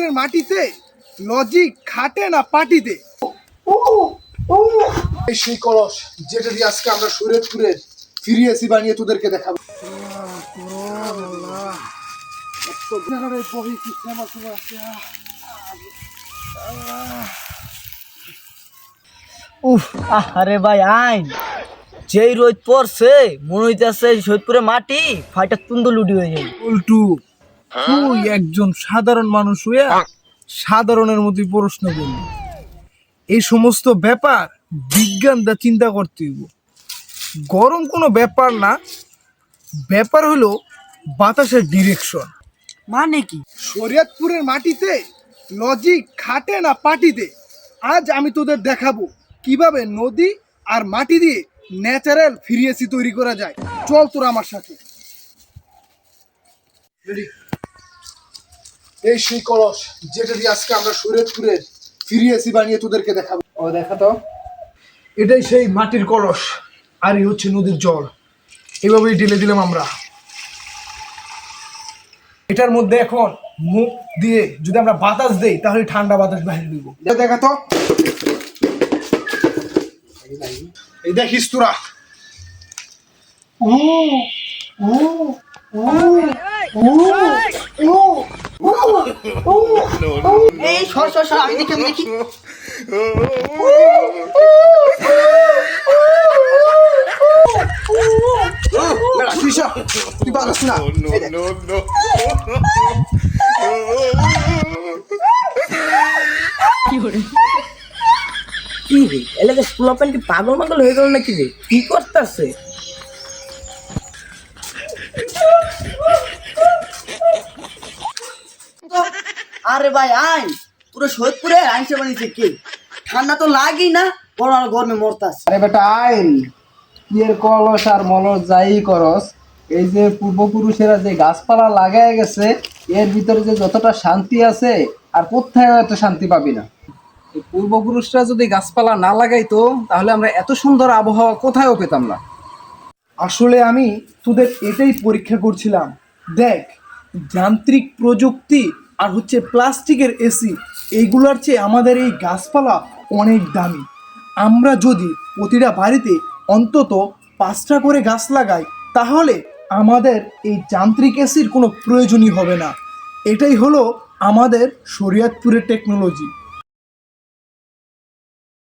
শরীয়তপুরের মাটিতে লজিক খাটে না পাটিতে। এই সেই কলস যেটা দিয়ে আজকে আমরা শরীয়তপুরে ফিরিয়েছি বানিয়ে তোদেরকে দেখাবো। আরে ভাই আইন যেই রোদ পড়ছে মনে হইতেছে সৈয়দপুরে মাটি ফাইটা তুন্দ লুটি হয়ে যাবে। উল্টু তুই একজন সাধারণ মানুষ হইয়া সাধারণের মতোই প্রশ্ন করলি। এই সমস্ত ব্যাপার বিজ্ঞান দা চিন্তা করতে হইব। গরম কোনো ব্যাপার না, ব্যাপার হলো বাতাসের ডিরেকশন। মানে কি? শরীয়তপুরের মাটিতে লজিক খাটে না পাটিতে। আজ আমি তোদের দেখাবো কিভাবে নদী আর মাটি দিয়ে ন্যাচারাল ফিরিয়েসি তৈরি করা যায়। চল তোরা আমার সাথে। এই সেই কলস যেটা দিয়ে আজকে আমরা শরীয়তপুরের ফিরিয়েসি বানিয়ে তোদেরকে দেখাবো। ও দেখা তো, এটাই সেই মাটির কলস আর এই হচ্ছে নদীর জল। এভাবেই ঢেলে দিলাম আমরা। এটার মধ্যে এখন মুখ দিয়ে যদি আমরা বাতাস দেই তাহলে ঠান্ডা বাতাস বাইরে দিব। দেখা তো, এই দেখিস তোরা। এই সর সর সর, আমি দেখি তুই পারস না। কি রে এলাকা স্কুল ওপেন কি পাগল পাগল হয়ে গেল নাকি রে? কি করতেছে? আরে ভাই আইন পুরো সৈয়দপুরে আইনসে বানিয়েছে কে? ঠান্ডা তো লাগেই না, বড় গরমে মরতাছে। আরে বেটা আইন কি এর কলস আর মলস যাই করস, এই যে পূর্বপুরুষেরা যে গাছপালা লাগায় গেছে এর ভিতরে যে যতটা শান্তি আছে আর কোথায় এত শান্তি পাবি না। এই পূর্বপুরুষরা যদি গাছপালা না লাগাইতো তাহলে আমরা এত সুন্দর আবহাওয়া কোথায়ও পেতাম না। আসলে আমি তোদের এটাই পরীক্ষা করছিলাম। দেখ, যান্ত্রিক প্রযুক্তি আর হচ্ছে প্লাস্টিকের এসি, এইগুলোর চেয়ে আমাদের এই গাছপালা অনেক দামি। আমরা যদি প্রতিটা বাড়িতে অন্তত 5টা করে গাছ লাগাই তাহলে আমাদের এই যান্ত্রিক এসির কোনো প্রয়োজনই হবে না। এটাই হলো আমাদের শরীয়তপুরের টেকনোলজি।